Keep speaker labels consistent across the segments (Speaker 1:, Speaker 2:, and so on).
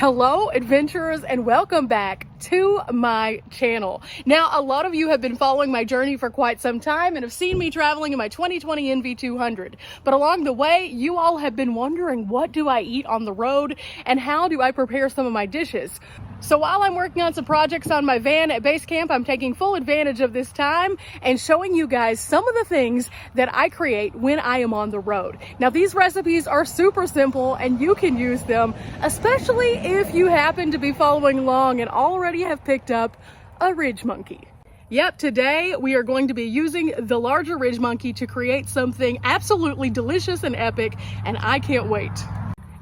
Speaker 1: Hello adventurers, and welcome back to my channel. Now, a lot of you have been following my journey for quite some time and have seen me traveling in my 2020 NV200. But along the way, you all have been wondering, what do I eat on the road and how do I prepare some of my dishes? So while I'm working on some projects on my van at base camp, I'm taking full advantage of this time and showing you guys some of the things that I create when I am on the road. Now, these recipes are super simple and you can use them, especially if you happen to be following along and already have picked up a RidgeMonkey. Yep, today we are going to be using the larger RidgeMonkey to create something absolutely delicious and epic, and I can't wait.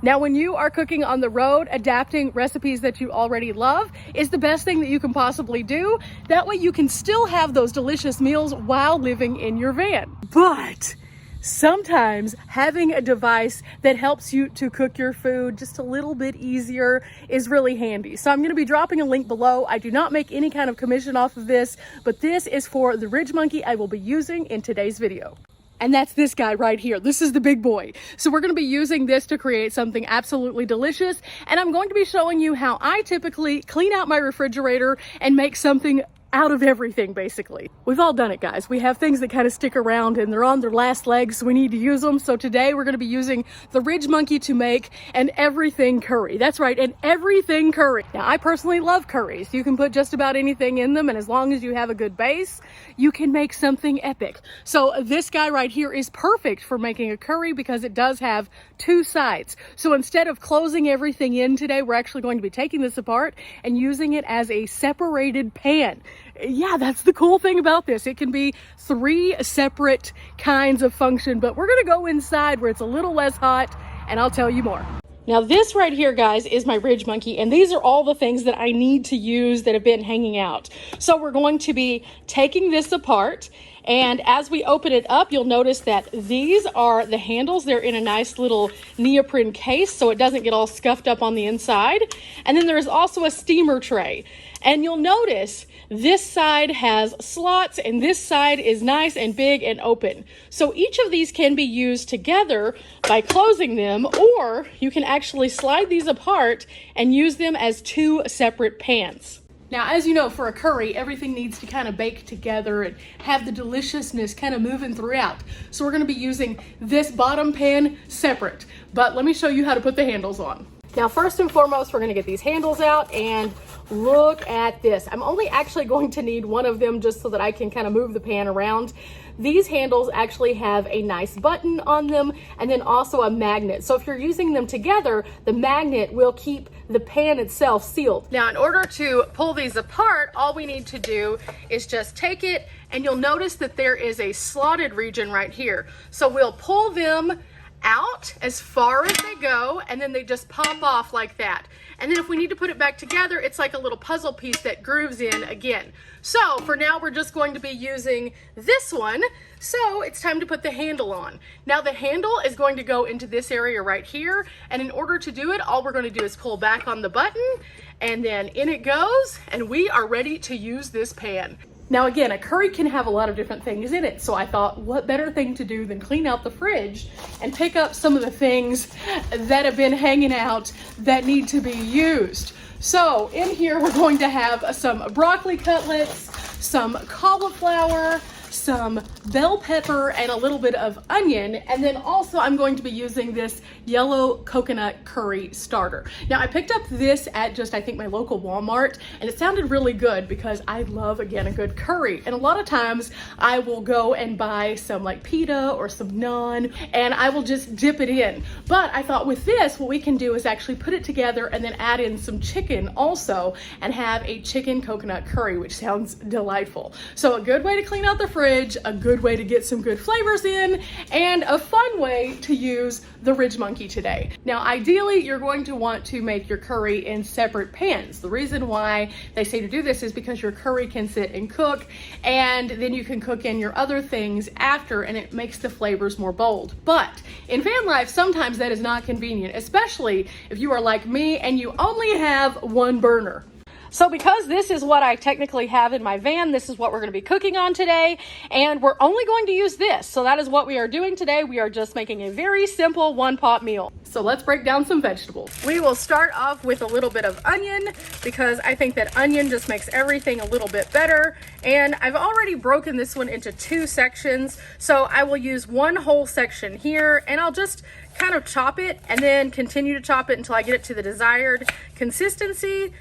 Speaker 1: Now, when you are cooking on the road, adapting recipes that you already love is the best thing that you can possibly do. That way you can still have those delicious meals while living in your van. But sometimes having a device that helps you to cook your food just a little bit easier is really handy. So I'm going to be dropping a link below. I do not make any kind of commission off of this, but this is for the RidgeMonkey I will be using in today's video. And that's this guy right here. This is the big boy. So we're going to be using this to create something absolutely delicious. And I'm going to be showing you how I typically clean out my refrigerator and make something out of everything, basically. We've all done it, guys. We have things that kind of stick around and they're on their last legs, so we need to use them. So today we're going to be using the RidgeMonkey to make an everything curry. That's right, an everything curry. Now, I personally love curries. You can put just about anything in them, and as long as you have a good base, you can make something epic. So this guy right here is perfect for making a curry because it does have two sides. So instead of closing everything in today, we're actually going to be taking this apart and using it as a separated pan. Yeah, that's the cool thing about this. It can be three separate kinds of function, but we're gonna go inside where it's a little less hot and I'll tell you more. Now this right here, guys, is my RidgeMonkey, and these are all the things that I need to use that have been hanging out. So we're going to be taking this apart, and as we open it up, you'll notice that these are the handles. They're in a nice little neoprene case so it doesn't get all scuffed up on the inside. And then there is also a steamer tray. And you'll notice this side has slots and this side is nice and big and open. So each of these can be used together by closing them, or you can actually slide these apart and use them as two separate pans. Now, as you know, for a curry, everything needs to kind of bake together and have the deliciousness kind of moving throughout. So we're going to be using this bottom pan separate, but let me show you how to put the handles on. Now, first and foremost, we're going to get these handles out, and look at this. I'm only actually going to need one of them just so that I can kind of move the pan around. These handles actually have a nice button on them and then also a magnet. So if you're using them together, the magnet will keep the pan itself sealed. Now, in order to pull these apart, all we need to do is just take it, and you'll notice that there is a slotted region right here. So we'll pull them out as far as they go, and then they just pop off like that. And then if we need to put it back together, it's like a little puzzle piece that grooves in again. So for now, we're just going to be using this one. So it's time to put the handle on. Now the handle is going to go into this area right here. And in order to do it, all we're going to do is pull back on the button, and then in it goes, and we are ready to use this pan. Now again, a curry can have a lot of different things in it, so I thought, what better thing to do than clean out the fridge and pick up some of the things that have been hanging out that need to be used. So in here, we're going to have some broccoli cutlets, some cauliflower, some bell pepper, and a little bit of onion. And then also I'm going to be using this yellow coconut curry starter. Now I picked up this at just, I think, my local Walmart, and it sounded really good because I love, again, a good curry. And a lot of times I will go and buy some like pita or some naan, and I will just dip it in. But I thought with this, what we can do is actually put it together and then add in some chicken also and have a chicken coconut curry, which sounds delightful. So a good way to clean out the fridge, a good way to get some good flavors in, and a fun way to use the RidgeMonkey today. Now, ideally, you're going to want to make your curry in separate pans. The reason why they say to do this is because your curry can sit and cook, and then you can cook in your other things after, and it makes the flavors more bold. But in van life, sometimes that is not convenient, especially if you are like me and you only have one burner. So because this is what I technically have in my van, this is what we're going to be cooking on today, and we're only going to use this. So that is what we are doing today. We are just making a very simple one-pot meal. So let's break down some vegetables. We will start off with a little bit of onion because I think that onion just makes everything a little bit better. And I've already broken this one into 2 sections. So I will use one whole section here, and I'll just kind of chop it and then continue to chop it until I get it to the desired consistency.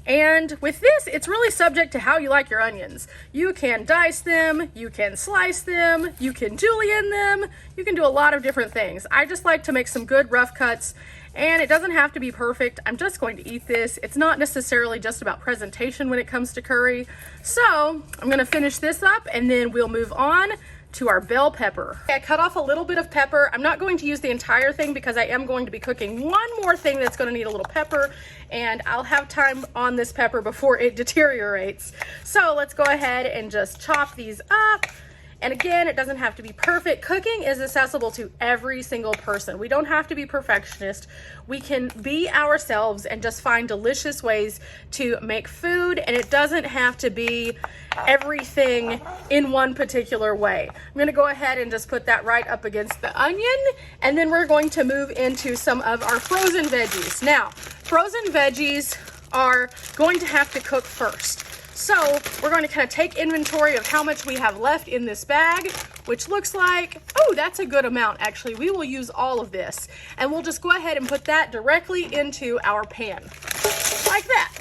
Speaker 1: And with this, it's really subject to how you like your onions. You can dice them, you can slice them, you can julienne them, you can do a lot of different things. I just like to make some good rough cuts, and it doesn't have to be perfect. I'm just going to eat this. It's not necessarily just about presentation when it comes to curry. So I'm gonna finish this up and then we'll move on to our bell pepper. I cut off a little bit of pepper. I'm not going to use the entire thing because I am going to be cooking one more thing that's going to need a little pepper, and I'll have time on this pepper before it deteriorates. So let's go ahead and just chop these up. And again, it doesn't have to be perfect. Cooking is accessible to every single person. We don't have to be perfectionists. We can be ourselves and just find delicious ways to make food, and it doesn't have to be everything in one particular way. I'm gonna go ahead and just put that right up against the onion, and then we're going to move into some of our frozen veggies. Now, frozen veggies are going to have to cook first. So we're going to kind of take inventory of how much we have left in this bag, which looks like, oh, that's a good amount actually. We will use all of this, and we'll just go ahead and put that directly into our pan, like that.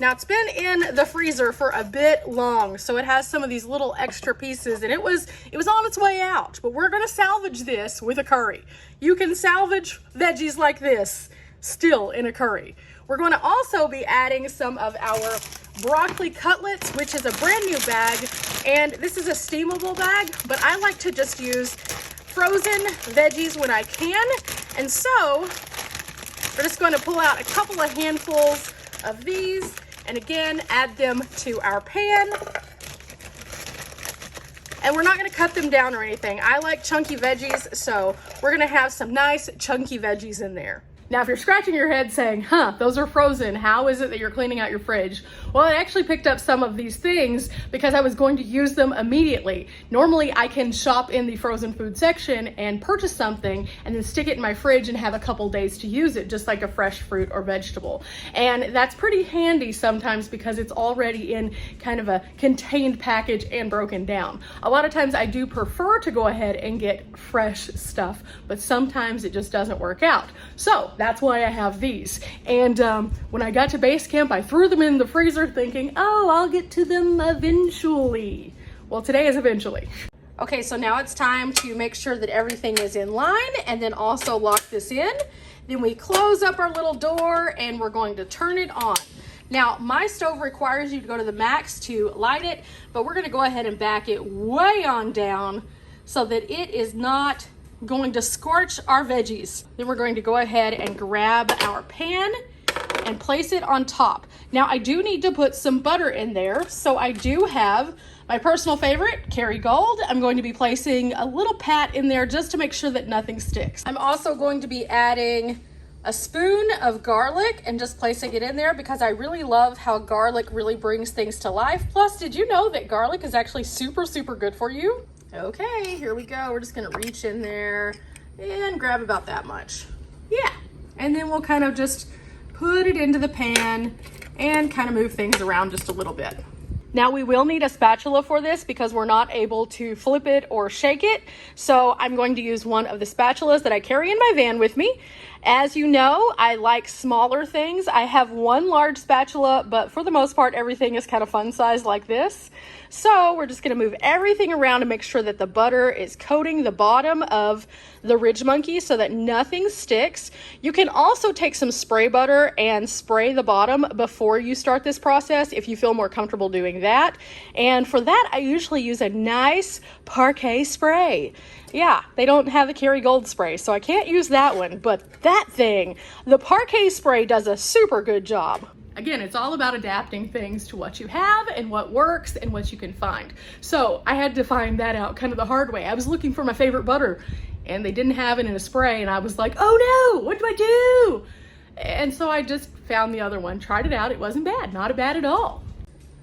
Speaker 1: Now it's been in the freezer for a bit long, so it has some of these little extra pieces, and it was on its way out, but we're gonna salvage this with a curry. You can salvage veggies like this still in a curry. We're going to also be adding some of our broccoli cutlets, which is a brand new bag, and this is a steamable bag, but I like to just use frozen veggies when I can. And so we're just going to pull out a couple of handfuls of these and again add them to our pan. And we're not going to cut them down or anything. I like chunky veggies, so we're going to have some nice chunky veggies in there. Now, if you're scratching your head saying, those are frozen, how is it that you're cleaning out your fridge? Well, I actually picked up some of these things because I was going to use them immediately. Normally, I can shop in the frozen food section and purchase something and then stick it in my fridge and have a couple days to use it, just like a fresh fruit or vegetable. And that's pretty handy sometimes because it's already in kind of a contained package and broken down. A lot of times I do prefer to go ahead and get fresh stuff, but sometimes it just doesn't work out. So that's why I have these. And when I got to base camp, I threw them in the freezer thinking, oh, I'll get to them eventually. Well, today is eventually. Okay, so now it's time to make sure that everything is in line and then also lock this in. Then we close up our little door and we're going to turn it on. Now, my stove requires you to go to the max to light it, but we're gonna go ahead and back it way on down so that it is not going to scorch our veggies. Then we're going to go ahead and grab our pan and place it on top. Now I do need to put some butter in there, so I do have my personal favorite, Kerrygold. I'm going to be placing a little pat in there just to make sure that nothing sticks. I'm also going to be adding a spoon of garlic and just placing it in there because I really love how garlic really brings things to life. Plus, did you know that garlic is actually super, super good for you? Okay, here we go. We're just gonna reach in there and grab about that much. Yeah, and then we'll kind of just put it into the pan and kind of move things around just a little bit. Now we will need a spatula for this because we're not able to flip it or shake it. So I'm going to use one of the spatulas that I carry in my van with me. As you know, I like smaller things. I have one large spatula, but for the most part, everything is kind of fun size like this. So we're just gonna move everything around to make sure that the butter is coating the bottom of the RidgeMonkey so that nothing sticks. You can also take some spray butter and spray the bottom before you start this process if you feel more comfortable doing that. And for that, I usually use a nice parquet spray. Yeah, they don't have the Kerrygold spray, so I can't use that one, but that thing, the parquet spray does a super good job. Again, it's all about adapting things to what you have and what works and what you can find. So I had to find that out kind of the hard way. I was looking for my favorite butter and they didn't have it in a spray and I was like, oh no, what do I do? And so I just found the other one, tried it out. It wasn't bad, not bad at all.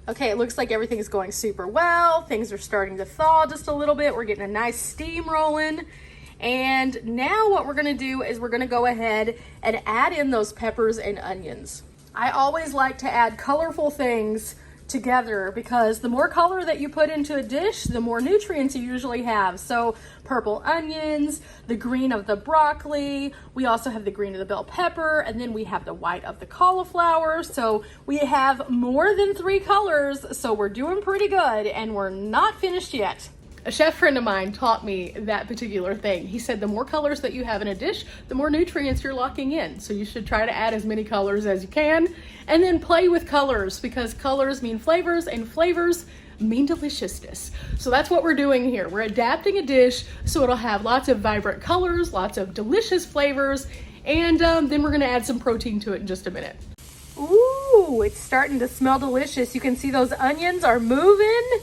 Speaker 1: Okay, it looks like everything is going super well. Things are starting to thaw just a little bit. We're getting a nice steam rolling. And now what we're gonna do is we're gonna go ahead and add in those peppers and onions. I always like to add colorful things together because the more color that you put into a dish, the more nutrients you usually have. So purple onions, the green of the broccoli, we also have the green of the bell pepper, and then we have the white of the cauliflower. So we have more than 3 colors, so we're doing pretty good, and we're not finished yet. A chef friend of mine taught me that particular thing. He said the more colors that you have in a dish, the more nutrients you're locking in. So you should try to add as many colors as you can, and then play with colors, because colors mean flavors and flavors mean deliciousness. So that's what we're doing here. We're adapting a dish so it'll have lots of vibrant colors, lots of delicious flavors, and then we're gonna add some protein to it in just a minute. Ooh, it's starting to smell delicious. You can see those onions are moving,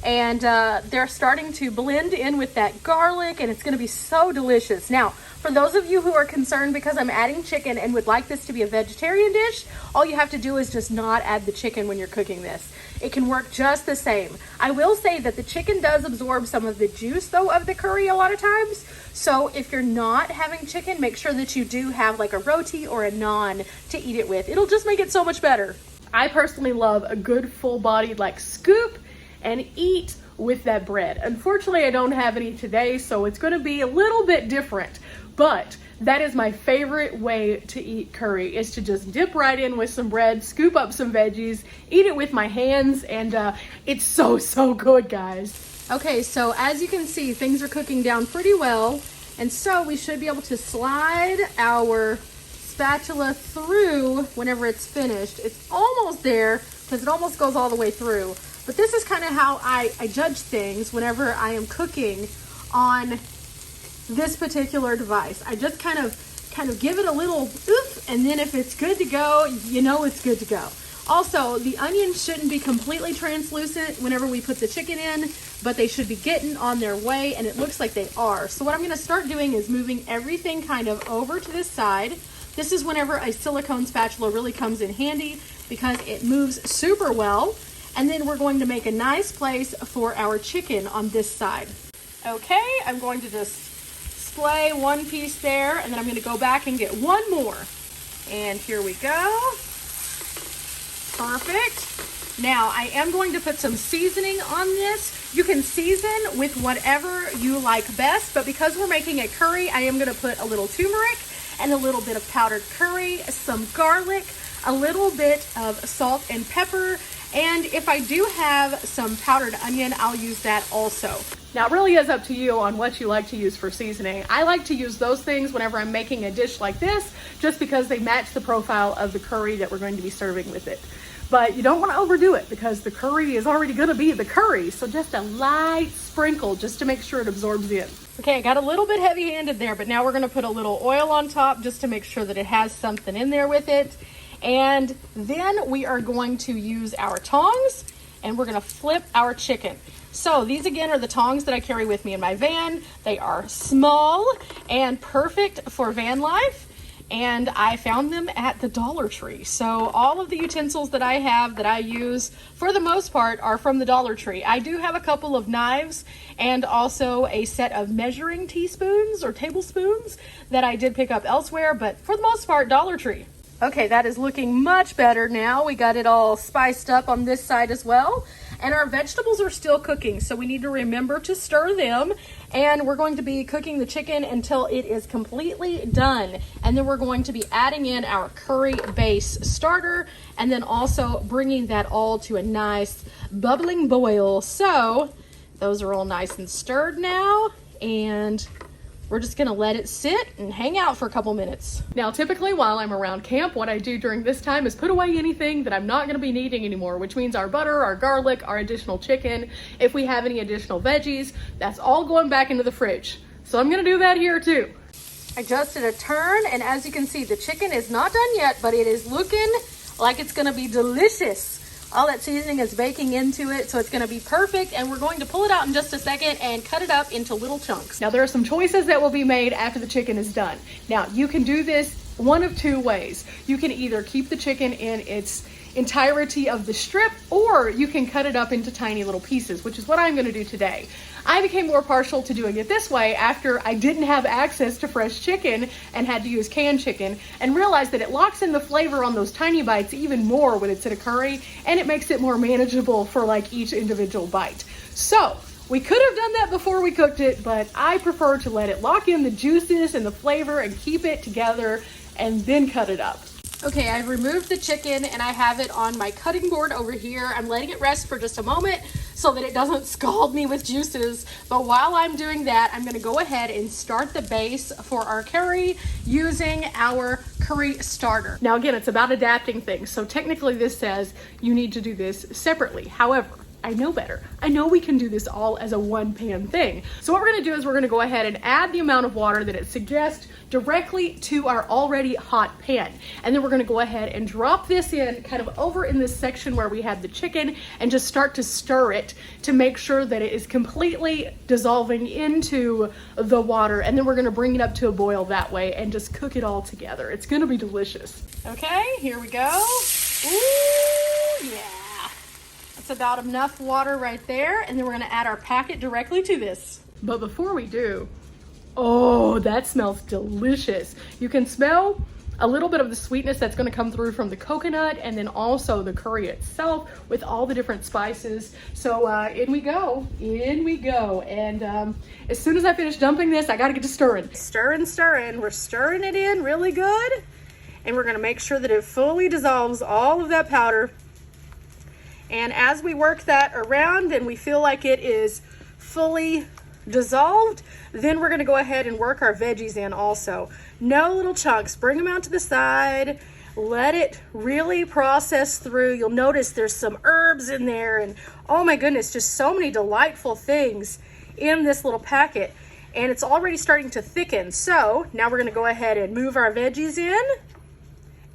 Speaker 1: and they're starting to blend in with that garlic, and it's going to be so delicious. Now, for those of you who are concerned because I'm adding chicken and would like this to be a vegetarian dish, all you have to do is just not add the chicken when you're cooking this. It can work just the same. I will say that the chicken does absorb some of the juice though of the curry a lot of times. So if you're not having chicken, make sure that you do have like a roti or a naan to eat it with. It'll just make it so much better. I personally love a good full-bodied like scoop and eat with that bread. Unfortunately, I don't have any today, so it's gonna be a little bit different, but that is my favorite way to eat curry, is to just dip right in with some bread, scoop up some veggies, eat it with my hands, and it's so good, guys. Okay, so as you can see, things are cooking down pretty well, and so we should be able to slide our spatula through whenever it's finished. It's almost there, because it almost goes all the way through. But this is kind of how I judge things whenever I am cooking on this particular device. I just kind of give it a little oof, and then if it's good to go, you know it's good to go. Also, the onions shouldn't be completely translucent whenever we put the chicken in, but they should be getting on their way, and it looks like they are. So what I'm gonna start doing is moving everything kind of over to this side. This is whenever a silicone spatula really comes in handy because it moves super well. And then we're going to make a nice place for our chicken on this side. Okay, I'm going to just splay one piece there, and then I'm going to go back and get one more. And here we go. Perfect. Now, I am going to put some seasoning on this. You can season with whatever you like best, but because we're making a curry, I am going to put a little turmeric and a little bit of powdered curry, some garlic, a little bit of salt and pepper, and if I do have some powdered onion, I'll use that also. Now, it really is up to you on what you like to use for seasoning. I like to use those things whenever I'm making a dish like this, just because they match the profile of the curry that we're going to be serving with it. But you don't want to overdo it because the curry is already going to be the curry. So just a light sprinkle just to make sure it absorbs in. Okay, I got a little bit heavy-handed there, but now we're going to put a little oil on top just to make sure that it has something in there with it. And then we are going to use our tongs, and we're going to flip our chicken. So these again are the tongs that I carry with me in my van. They are small and perfect for van life, and I found them at the Dollar Tree. So all of the utensils that I have that I use for the most part are from the Dollar Tree. I do have a couple of knives and also a set of measuring teaspoons or tablespoons that I did pick up elsewhere, but for the most part, Dollar Tree. Okay, that is looking much better now. We got it all spiced up on this side as well. And our vegetables are still cooking, so we need to remember to stir them. And we're going to be cooking the chicken until it is completely done. And then we're going to be adding in our curry base starter and then also bringing that all to a nice bubbling boil. So those are all nice and stirred now, and we're just gonna let it sit and hang out for a couple minutes. Now, typically while I'm around camp, what I do during this time is put away anything that I'm not gonna be needing anymore, which means our butter, our garlic, our additional chicken. If we have any additional veggies, that's all going back into the fridge. So I'm gonna do that here too. I just did a turn, and as you can see, the chicken is not done yet, but it is looking like it's gonna be delicious. All that seasoning is baking into it, so it's gonna be perfect, and we're going to pull it out in just a second and cut it up into little chunks. Now, there are some choices that will be made after the chicken is done. Now, you can do this one of two ways. You can either keep the chicken in its entirety of the strip, or you can cut it up into tiny little pieces, which is what I'm gonna do today. I became more partial to doing it this way after I didn't have access to fresh chicken and had to use canned chicken, and realized that it locks in the flavor on those tiny bites even more when it's in a curry, and it makes it more manageable for like each individual bite. So we could have done that before we cooked it, but I prefer to let it lock in the juices and the flavor and keep it together and then cut it up. Okay, I've removed the chicken and I have it on my cutting board over here. I'm letting it rest for just a moment so that it doesn't scald me with juices. But while I'm doing that, I'm gonna go ahead and start the base for our curry using our curry starter. Now again, it's about adapting things. So technically this says you need to do this separately. However, I know better. I know we can do this all as a one pan thing. So what we're gonna do is we're gonna go ahead and add the amount of water that it suggests directly to our already hot pan. And then we're gonna go ahead and drop this in kind of over in this section where we had the chicken and just start to stir it to make sure that it is completely dissolving into the water. And then we're gonna bring it up to a boil that way and just cook it all together. It's gonna be delicious. Okay, here we go. Ooh, yeah. That's about enough water right there. And then we're gonna add our packet directly to this. But before we do, oh, that smells delicious. You can smell a little bit of the sweetness that's gonna come through from the coconut, and then also the curry itself with all the different spices. So in we go, in we go. And as soon as I finish dumping this, I gotta get to stirring. Stirring, stirring, we're stirring it in really good. And we're gonna make sure that it fully dissolves all of that powder. And as we work that around and we feel like it is fully dissolved, then we're gonna go ahead and work our veggies in also. No little chunks, bring them out to the side, let it really process through. You'll notice there's some herbs in there, and oh my goodness, just so many delightful things in this little packet. And it's already starting to thicken. So now we're gonna go ahead and move our veggies in,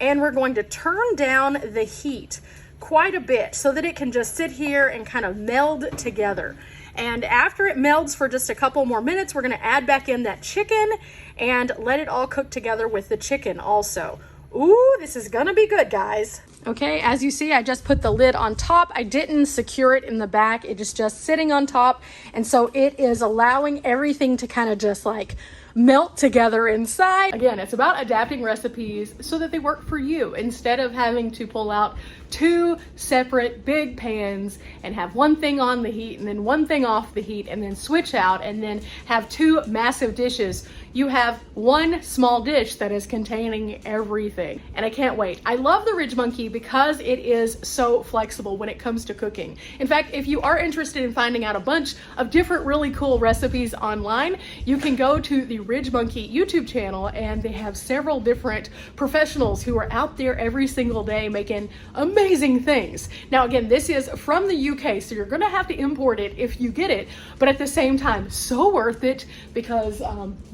Speaker 1: and we're going to turn down the heat quite a bit so that it can just sit here and kind of meld together. And after it melds for just a couple more minutes, we're gonna add back in that chicken and let it all cook together with the chicken also. Ooh, this is gonna be good, guys. Okay, as you see, I just put the lid on top. I didn't secure it in the back. It is just sitting on top. And so it is allowing everything to kind of just like melt together inside. Again, it's about adapting recipes so that they work for you instead of having to pull out two separate big pans and have one thing on the heat and then one thing off the heat and then switch out and then have two massive dishes. You have one small dish that is containing everything. And I can't wait. I love the RidgeMonkey because it is so flexible when it comes to cooking. In fact, if you are interested in finding out a bunch of different really cool recipes online, you can go to the RidgeMonkey YouTube channel, and they have several different professionals who are out there every single day making amazing things. Now again, this is from the UK, so you're gonna have to import it if you get it, but at the same time, so worth it because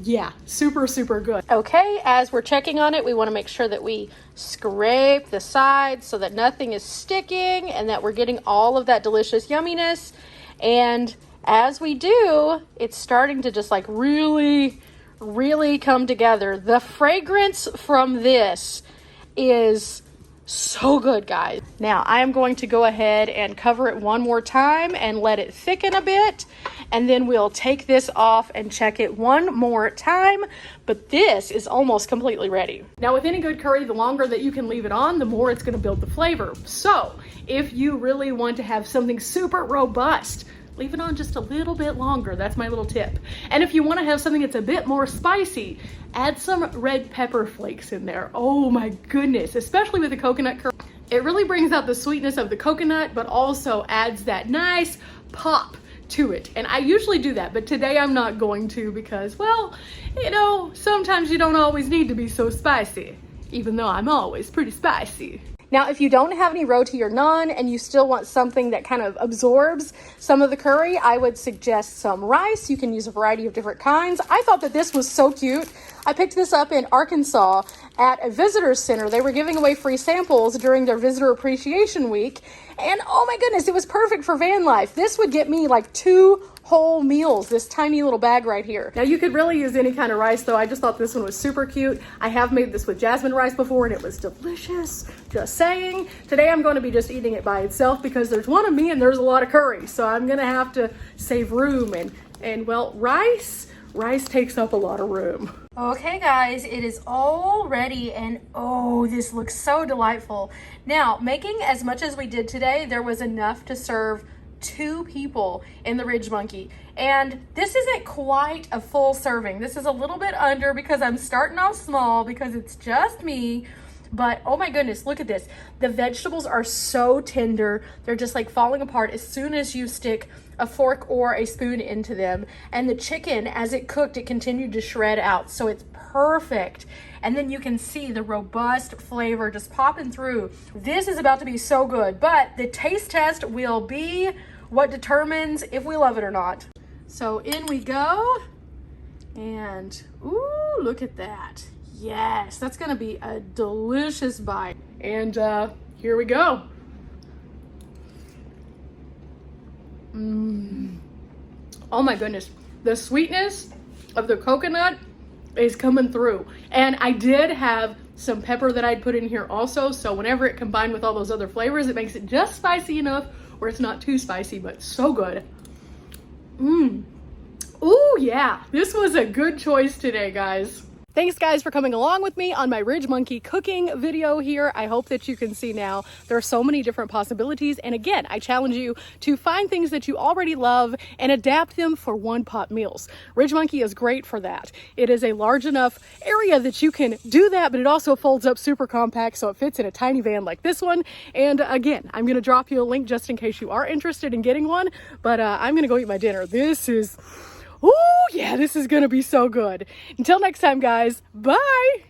Speaker 1: yeah, super, super good. Okay, as we're checking on it, we wanna make sure that we scrape the sides so that nothing is sticking and that we're getting all of that delicious yumminess. And as we do, it's starting to just like really come together. The fragrance from this is so good, guys. Now I am going to go ahead and cover it one more time and let it thicken a bit, and then we'll take this off and check it one more time. But this is almost completely ready. Now with any good curry, the longer that you can leave it on, the more it's going to build the flavor. So if you really want to have something super robust, leave it on just a little bit longer. That's my little tip. And if you want to have something that's a bit more spicy, add some red pepper flakes in there. Oh my goodness, especially with the coconut curry. It really brings out the sweetness of the coconut, but also adds that nice pop to it. And I usually do that, but today I'm not going to because, well, you know, sometimes you don't always need to be so spicy, even though I'm always pretty spicy. Now, if you don't have any roti or naan and you still want something that kind of absorbs some of the curry, I would suggest some rice. You can use a variety of different kinds. I thought that this was so cute. I picked this up in Arkansas at a visitor's center. They were giving away free samples during their Visitor Appreciation Week. And oh my goodness, it was perfect for van life. This would get me like 2 whole meals, this tiny little bag right here. Now you could really use any kind of rice though. I just thought this one was super cute. I have made this with jasmine rice before and it was delicious, just saying. Today I'm going to be just eating it by itself because there's one of me and there's a lot of curry. So I'm gonna have to save room and well, rice takes up a lot of room. Okay guys, it is all ready and oh, this looks so delightful. Now, making as much as we did today, there was enough to serve 2 people in the RidgeMonkey. And this isn't quite a full serving. This is a little bit under because I'm starting off small because it's just me. But oh my goodness, look at this. The vegetables are so tender. They're just like falling apart as soon as you stick a fork or a spoon into them. And the chicken, as it cooked, it continued to shred out. So it's perfect. And then you can see the robust flavor just popping through. This is about to be so good, but the taste test will be what determines if we love it or not. So in we go. And ooh, look at that. Yes, that's gonna be a delicious bite. And here we go. Oh my goodness. The sweetness of the coconut is coming through. And I did have some pepper that I'd put in here also. So whenever it combined with all those other flavors, it makes it just spicy enough where it's not too spicy, but so good. Ooh, yeah, this was a good choice today, guys. Thanks guys for coming along with me on my RidgeMonkey cooking video here. I hope that you can see now there are so many different possibilities. And again, I challenge you to find things that you already love and adapt them for one pot meals. RidgeMonkey is great for that. It is a large enough area that you can do that, but it also folds up super compact so it fits in a tiny van like this one. And again, I'm gonna drop you a link just in case you are interested in getting one, but I'm gonna go eat my dinner. Oh yeah, this is gonna be so good. Until next time, guys, bye.